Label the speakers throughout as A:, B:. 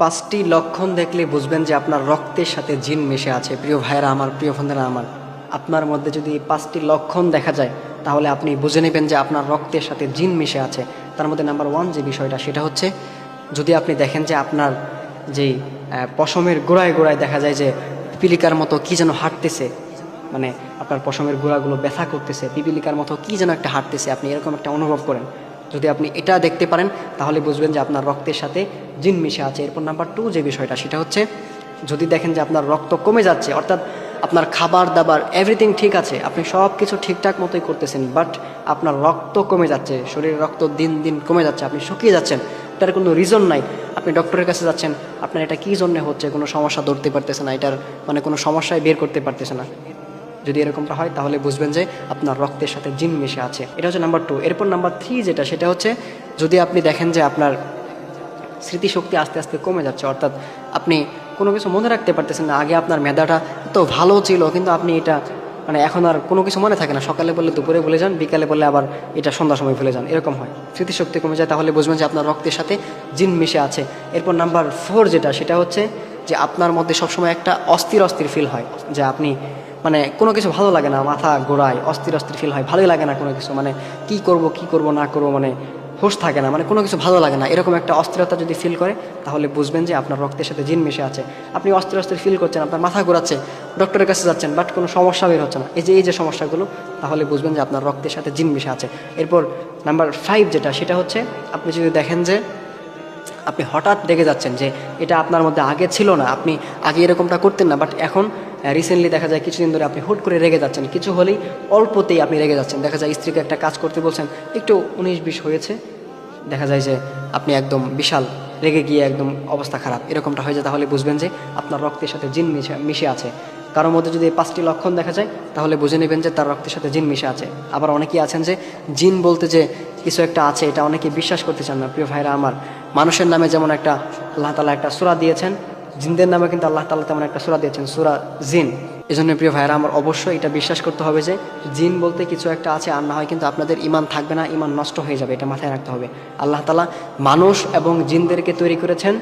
A: পাঁচটি লক্ষণ দেখলে বুঝবেন যে আপনার রক্তের সাথে জিন মিশে আছে। প্রিয় ভাইয়েরা আমার, প্রিয় বোনেরা আমার, আপনার মধ্যে যদি এই পাঁচটি লক্ষণ দেখা যায় তাহলে আপনি বুঝে নেবেন যে আপনার রক্তের সাথে জিন মিশে আছে। তার মধ্যে নাম্বার ওয়ান যে বিষয়টা সেটা হচ্ছে, যদি আপনি দেখেন যে আপনার যেই পশমের গোড়ায় গোড়ায় দেখা যায় যে পিপিলিকার মতো কী যেন হাঁটতেছে, মানে আপনার পশমের গোড়াগুলো ব্যথা করতেছে, পিপিলিকার মতো কী যেন একটা হাঁটতেছে, আপনি এরকম একটা অনুভব করেন, যদি আপনি এটা দেখতে পারেন তাহলে বুঝবেন যে আপনার রক্তের সাথে জিন মিশে আছে। এরপর নাম্বার টু যে বিষয়টা সেটা হচ্ছে, যদি দেখেন যে আপনার রক্ত কমে যাচ্ছে, অর্থাৎ আপনার খাবার দাবার এভরিথিং ঠিক আছে, আপনি সব কিছু ঠিকঠাক মতোই করতেছেন, বাট আপনার রক্ত কমে যাচ্ছে, শরীরের রক্ত দিন দিন কমে যাচ্ছে, আপনি শুকিয়ে যাচ্ছেন, এটার কোনো রিজন নাই, আপনি ডক্টরের কাছে যাচ্ছেন, আপনার এটা কী জন্যে হচ্ছে কোনো সমস্যা ধরতে পারতেছে না, এটার মানে কোনো সমস্যায় বের করতে পারতেছে না, যদি এরকমটা হয় তাহলে বুঝবেন যে আপনার রক্তের সাথে জিন মিশে আছে। এটা হচ্ছে নাম্বার টু। এরপর নাম্বার থ্রি যেটা সেটা হচ্ছে, যদি আপনি দেখেন যে আপনার স্মৃতিশক্তি আস্তে আস্তে কমে যাচ্ছে, অর্থাৎ আপনি কোনো কিছু মনে রাখতে পারতেছেন না, আগে আপনার মেধাটা তো ভালো ছিল কিন্তু আপনি এটা মানে এখন আর কোনো কিছু মনে থাকে না, সকালে বললে দুপুরে ভুলে যান, বিকালে বললে আবার এটা সন্ধ্যার সময় ভুলে যান, এরকম হয়, স্মৃতিশক্তি কমে যায়, তাহলে বুঝবেন যে আপনার রক্তের সাথে জিন মিশে আছে। এরপর নাম্বার ফোর যেটা সেটা হচ্ছে যে আপনার মধ্যে সবসময় একটা অস্থির অস্থির ফিল হয়, যে আপনি মানে কোনো কিছু ভালো লাগে না, মাথা ঘোরায়, অস্থির অস্থির ফিল হয়, ভালোই লাগে না কোনো কিছু, মানে কি করব না করব, মানে হোশ থাকে না, মানে কোনো কিছু ভালো লাগে না, এরকম একটা অস্থিরতা যদি ফিল করে তাহলে বুঝবেন যে আপনার রক্তের সাথে জিন মিশে আছে। আপনি অস্থির অস্থির ফিল করছেন, আপনার মাথা ঘোরাচ্ছে, ডক্টরের কাছে যাচ্ছেন, বাট কোনো সমস্যা বের হচ্ছে না, এই যে সমস্যাগুলো, তাহলে বুঝবেন যে আপনার রক্তের সাথে জিন মিশে আছে। এরপর নাম্বার ফাইভ যেটা সেটা হচ্ছে, আপনি যদি দেখেন যে আপনি হঠাৎ রেগে যাচ্ছেন, যে এটা আপনার মধ্যে আগে ছিল না, আপনি আগে এরকমটা করতেন না, বাট এখন রিসেন্টলি দেখা যায় কিছুদিন ধরে আপনি হুট করে রেগে যাচ্ছেন, কিছু হলেই অল্পতেই আপনি রেগে যাচ্ছেন, দেখা যায় স্ত্রীকে একটা কাজ করতে বলছেন, একটু 19-20 হয়েছে, দেখা যায় যে আপনি একদম বিশাল রেগে গিয়ে একদম অবস্থা খারাপ, এরকমটা হয়ে যায়, তাহলে বুঝবেন যে আপনার রক্তের সাথে জিন মিশে আছে। কারোর মধ্যে যদি এই পাঁচটি লক্ষণ দেখা যায় তাহলে বুঝে নেবেন যে তার রক্তের সাথে জিন মিশে আছে। আবার অনেকেই আছেন যে জিন বলতে যে কিছু একটা আছে এটা অনেকে বিশ্বাস করতে চান না। প্রিয় ভাইরা আমার, মানুষের নামে যেমন একটা আল্লাহ তাআলা একটা সূরা দিয়েছেন, জিনদের নামে কিন্তু আল্লাহ তাআলা তেমন একটা সূরা দিয়েছেন, সূরা জিন। এজন্য প্রিয় ভাইরা আমার, অবশ্যই এটা বিশ্বাস করতে হবে যে জিন বলতে কিছু একটা আছে, আর না হয় কিন্তু আপনাদের ঈমান থাকবে না, ঈমান নষ্ট হয়ে যাবে, এটা মাথায় রাখতে হবে। আল্লাহ তাআলা মানুষ এবং জিনদেরকে তৈরি করেছেন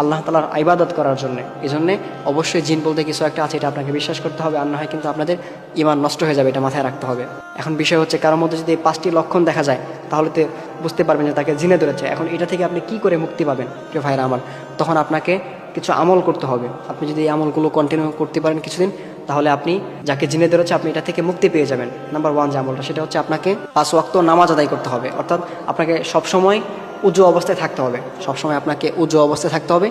A: আল্লাহ তাআলার ইবাদত করার জন্য, এই জন্যে অবশ্যই জিন বলতে কিছু একটা আছে এটা আপনাকে বিশ্বাস করতে হবে, আর না হয় কিন্তু আপনাদের ঈমান নষ্ট হয়ে যাবে, এটা মাথায় রাখতে হবে। এখন বিষয় হচ্ছে, কারোর মধ্যে যদি এই পাঁচটি লক্ষণ দেখা যায় তাহলে তো বুঝতে পারবেন যে তাকে জিনে ধরেছে। এখন এটা থেকে আপনি কি করে মুক্তি পাবেন প্রিয় ভাইরা আমার? তখন আপনাকে কিছু আমল করতে হবে। আপনি যদি এই আমলগুলো কন্টিনিউ করতে পারেন কিছুদিন, তাহলে আপনি যাকে জিনে ধরেছে আপনি এটা থেকে মুক্তি পেয়ে যাবেন। নাম্বার ওয়ান যে আমলটা সেটা হচ্ছে, আপনাকে 5 ওয়াক্ত নামাজ আদায় করতে হবে, অর্থাৎ আপনাকে সবসময় উজু অবস্থায় থাকতে হবে, সবসময় আপনাকে উজু অবস্থায় থাকতে হবে।